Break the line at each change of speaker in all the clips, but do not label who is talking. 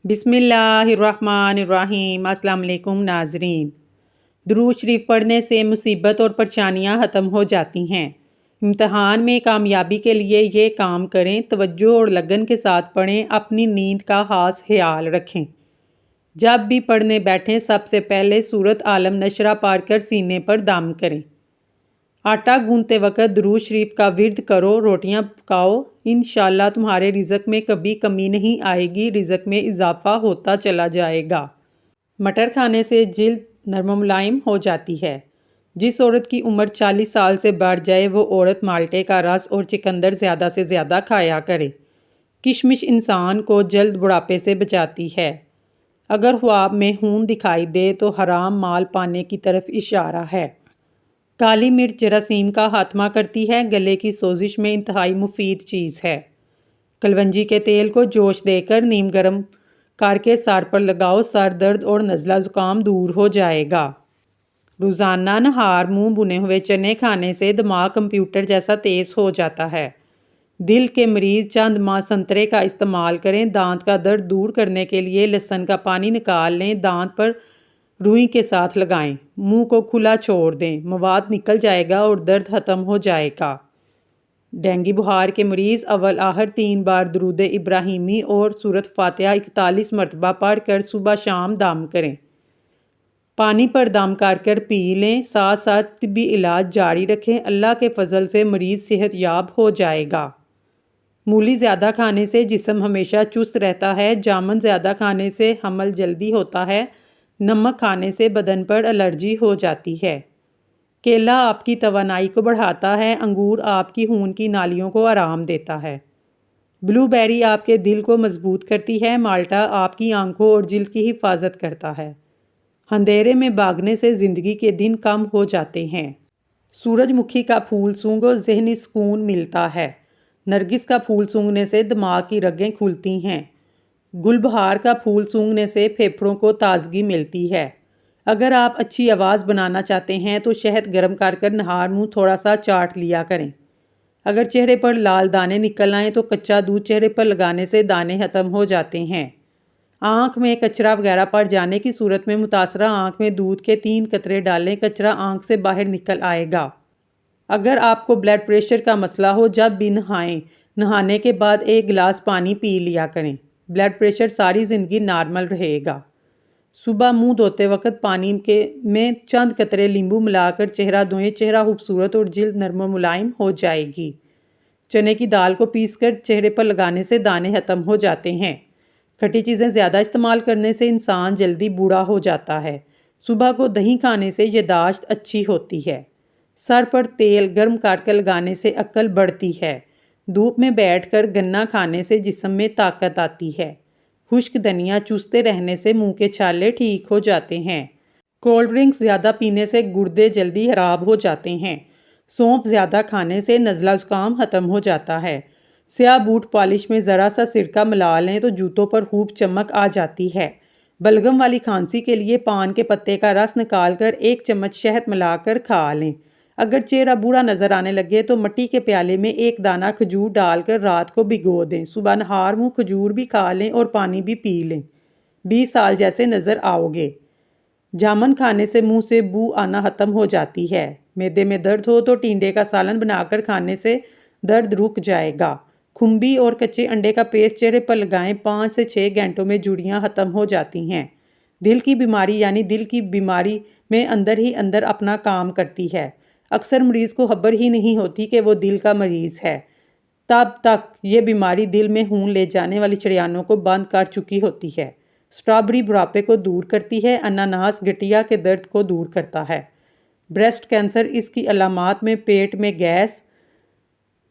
بسم اللہ الرحمن الرحیم۔ السلام علیکم ناظرین۔ درود شریف پڑھنے سے مصیبت اور پریشانیاں ختم ہو جاتی ہیں۔ امتحان میں کامیابی کے لیے یہ کام کریں، توجہ اور لگن کے ساتھ پڑھیں، اپنی نیند کا خاص خیال رکھیں۔ جب بھی پڑھنے بیٹھیں سب سے پہلے سورۃ عالم نشرہ پڑھ کر سینے پر دم کریں۔ آٹا گوندتے وقت درود شریف کا ورد کرو، روٹیاں پکاؤ، انشاءاللہ تمہارے رزق میں کبھی کمی نہیں آئے گی، رزق میں اضافہ ہوتا چلا جائے گا۔ مٹر کھانے سے جلد نرم و ملائم ہو جاتی ہے۔ جس عورت کی عمر 40 سال سے بڑھ جائے وہ عورت مالٹے کا رس اور چقندر زیادہ سے زیادہ کھایا کرے۔ کشمش انسان کو جلد بڑھاپے سے بچاتی ہے۔ اگر خواب میں خون دکھائی دے تو حرام مال پانے کی طرف اشارہ ہے۔ کالی مرچ جراثیم کا خاتمہ کرتی ہے، گلے کی سوزش میں انتہائی مفید چیز ہے۔ کلونجی کے تیل کو جوش دے کر نیم گرم کر کے سر پر لگاؤ، سر درد اور نزلہ زکام دور ہو جائے گا۔ روزانہ نہار منہ بنے ہوئے چنے کھانے سے دماغ کمپیوٹر جیسا تیز ہو جاتا ہے۔ دل کے مریض چند ماہ سنترے کا استعمال کریں، دانت کا درد دور کرنے کے لیے لہسن کا پانی نکال لیں، دانت پر روئی کے ساتھ لگائیں، منہ کو کھلا چھوڑ دیں، مواد نکل جائے گا اور درد ختم ہو جائے گا۔ ڈینگی بخار کے مریض اول آخر 3 بار درود ابراہیمی اور سورۃ فاتحہ 41 مرتبہ پڑھ کر صبح شام دم کریں۔ پانی پر دم کر کر پی لیں، ساتھ ساتھ طبی علاج جاری رکھیں، اللہ کے فضل سے مریض صحت یاب ہو جائے گا۔ مولی زیادہ کھانے سے جسم ہمیشہ چست رہتا ہے، جامن زیادہ کھانے سے حمل جلدی ہوتا ہے، نمک کھانے سے بدن پر الرجی ہو جاتی ہے۔ کیلا آپ کی توانائی کو بڑھاتا ہے، انگور آپ کی خون کی نالیوں کو آرام دیتا ہے۔ بلو بیری آپ کے دل کو مضبوط کرتی ہے، مالٹا آپ کی آنکھوں اور جلد کی حفاظت کرتا ہے۔ اندھیرے میں بھاگنے سے زندگی کے دن کم ہو جاتے ہیں۔ سورج مکھی کا پھول سونگھو، ذہنی سکون ملتا ہے۔ نرگس کا پھول سونگھنے سے دماغ کی رگیں کھلتی ہیں۔ گل بہار کا پھول سونگھنے سے پھیپھڑوں کو تازگی ملتی ہے۔ اگر آپ اچھی آواز بنانا چاہتے ہیں تو شہد گرم کر کر نہار منہ تھوڑا سا چاٹ لیا کریں۔ اگر چہرے پر لال دانے نکل آئیں تو کچا دودھ چہرے پر لگانے سے دانے ختم ہو جاتے ہیں۔ آنکھ میں کچرا وغیرہ پڑ جانے کی صورت میں متاثرہ آنکھ میں دودھ کے 3 قطرے ڈالیں، کچرا آنکھ سے باہر نکل آئے گا۔ اگر آپ کو بلڈ پریشر کا مسئلہ ہو جب بھی نہائیں، نہانے کے بعد 1 گلاس پانی پی لیا کریں، بلڈ پریشر ساری زندگی نارمل رہے گا۔ صبح منہ دھوتے وقت پانی میں چند قطرے لیمبو ملا کر چہرہ دھوئیں، چہرہ خوبصورت اور جلد نرم و ملائم ہو جائے گی۔ چنے کی دال کو پیس کر چہرے پر لگانے سے دانے ختم ہو جاتے ہیں۔ کھٹی چیزیں زیادہ استعمال کرنے سے انسان جلدی بوڑھا ہو جاتا ہے۔ صبح کو دہی کھانے سے یادداشت اچھی ہوتی ہے۔ سر پر تیل گرم کر کے لگانے سے عقل بڑھتی ہے۔ دھوپ میں بیٹھ کر گنا کھانے سے جسم میں طاقت آتی ہے۔ خشک دھنیا چوستے رہنے سے منہ کے چھالے ٹھیک ہو جاتے ہیں۔ کولڈ ڈرنکس زیادہ پینے سے گردے جلدی خراب ہو جاتے ہیں۔ سونف زیادہ کھانے سے نزلہ زکام ختم ہو جاتا ہے۔ سیاہ بوٹ پالش میں ذرا سا سرکہ ملا لیں تو جوتوں پر خوب چمک آ جاتی ہے۔ بلغم والی کھانسی کے لیے پان کے پتے کا رس نکال کر 1 چمچ شہد ملا کر کھا لیں۔ اگر چہرہ بوڑھا نظر آنے لگے تو مٹی کے پیالے میں 1 دانہ کھجور ڈال کر رات کو بھگو دیں، صبح نہار منہ کھجور بھی کھا لیں اور پانی بھی پی لیں، 20 سال جیسے نظر آؤ گے۔ جامن کھانے سے منہ سے بو آنا ختم ہو جاتی ہے۔ معدے میں درد ہو تو ٹینڈے کا سالن بنا کر کھانے سے درد رک جائے گا۔ کھمبی اور کچے انڈے کا پیسٹ چہرے پر لگائیں، 5 سے 6 گھنٹوں میں جھریاں ختم ہو جاتی ہیں۔ دل کی بیماری یعنی دل کی بیماری میں اندر ہی اندر اپنا کام کرتی ہے۔ اکثر مریض کو خبر ہی نہیں ہوتی کہ وہ دل کا مریض ہے، تب تک یہ بیماری دل میں خون لے جانے والی شریانوں کو بند کر چکی ہوتی ہے۔ اسٹرابری بڑھاپے کو دور کرتی ہے، اناناس گٹھیا کے درد کو دور کرتا ہے۔ بریسٹ کینسر، اس کی علامات میں پیٹ میں گیس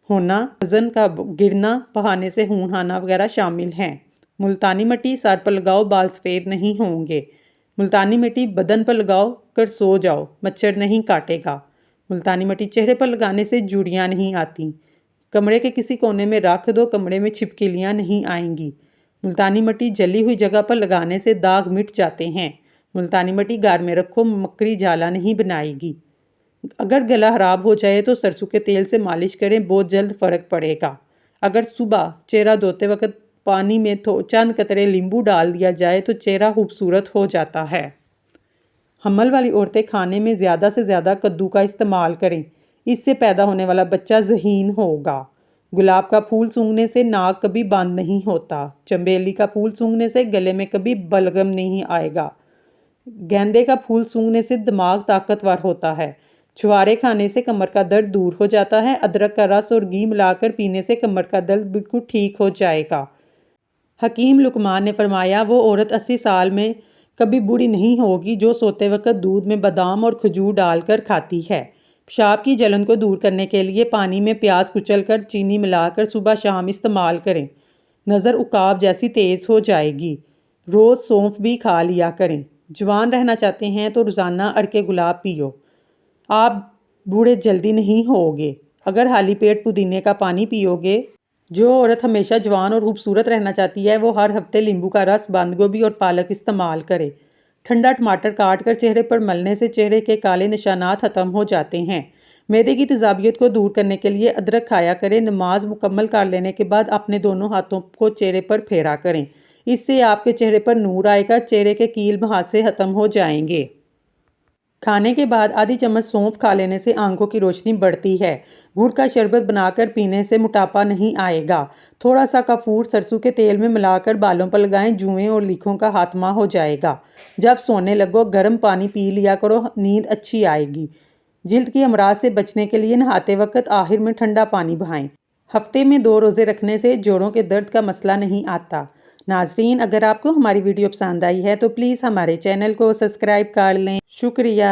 ہونا، وزن کا گرنا، بہانے سے خون آنا وغیرہ شامل ہیں۔ ملتانی مٹی سر پر لگاؤ، بال سفید نہیں ہوں گے۔ ملتانی مٹی بدن پر لگاؤ کر سو جاؤ، مچھر نہیں کاٹے گا۔ ملتانی مٹی چہرے پر لگانے سے جھریاں نہیں آتی۔ کمرے کے کسی کونے میں رکھ دو، کمرے میں چھپکلیاں نہیں آئیں گی۔ ملتانی مٹی جلی ہوئی جگہ پر لگانے سے داغ مٹ جاتے ہیں۔ ملتانی مٹی گھر میں رکھو، مکڑی جالا نہیں بنائے گی۔ اگر گلا خراب ہو جائے تو سرسوں کے تیل سے مالش کریں، بہت جلد فرق پڑے گا۔ اگر صبح چہرہ دھوتے وقت پانی میں چند قطرے لیمبو ڈال دیا جائے تو چہرہ خوبصورت ہو جاتا ہے۔ حمل والی عورتیں کھانے میں زیادہ سے زیادہ کدو کا استعمال کریں، اس سے پیدا ہونے والا بچہ ذہین ہوگا۔ گلاب کا پھول سونگھنے سے ناک کبھی بند نہیں ہوتا۔ چنبیلی کا پھول سونگھنے سے گلے میں کبھی بلغم نہیں آئے گا۔ گیندے کا پھول سونگھنے سے دماغ طاقتور ہوتا ہے۔ چھوارے کھانے سے کمر کا درد دور ہو جاتا ہے۔ ادرک کا رس اور گھی ملا کر پینے سے کمر کا درد بالکل ٹھیک ہو جائے گا۔ حکیم لقمان نے فرمایا، وہ عورت 80 سال میں کبھی بوڑھی نہیں ہوگی جو سوتے وقت دودھ میں بادام اور کھجور ڈال کر کھاتی ہے۔ پیشاب کی جلن کو دور کرنے کے لیے پانی میں پیاز کچل کر چینی ملا کر صبح شام استعمال کریں، نظر عقاب جیسی تیز ہو جائے گی۔ روز سونف بھی کھا لیا کریں۔ جوان رہنا چاہتے ہیں تو روزانہ عرق گلاب پیو، آپ بوڑھے جلدی نہیں ہوگے۔ اگر خالی پیٹ پودینے کا پانی پیو گے۔ جو عورت ہمیشہ جوان اور خوبصورت رہنا چاہتی ہے وہ ہر ہفتے لیمبو کا رس، بند گوبھی اور پالک استعمال کرے۔ ٹھنڈا ٹماٹر کاٹ کر چہرے پر ملنے سے چہرے کے کالے نشانات ختم ہو جاتے ہیں۔ معدے کی تیزابیت کو دور کرنے کے لیے ادرک کھایا کریں۔ نماز مکمل کر لینے کے بعد اپنے دونوں ہاتھوں کو چہرے پر پھیرا کریں، اس سے آپ کے چہرے پر نور آئے گا، چہرے کے کیل مہاسے ختم ہو جائیں گے۔ کھانے کے بعد آدھی چمچ سونف کھا لینے سے آنکھوں کی روشنی بڑھتی ہے۔ گڑ کا شربت بنا کر پینے سے موٹاپا نہیں آئے گا۔ تھوڑا سا کافور سرسوں کے تیل میں ملا کر بالوں پر لگائیں، جوئیں اور لیکھوں کا خاتمہ ہو جائے گا۔ جب سونے لگو گرم پانی پی لیا کرو، نیند اچھی آئے گی۔ جلد کی امراض سے بچنے کے لیے نہاتے وقت آخر میں ٹھنڈا پانی بہائیں۔ ہفتے میں 2 روزے رکھنے سے جوڑوں کے درد کا مسئلہ نہیں آتا۔ ناظرین، اگر آپ کو ہماری ویڈیو پسند آئی ہے تو پلیز ہمارے چینل کو سبسکرائب کر لیں۔ شکریہ۔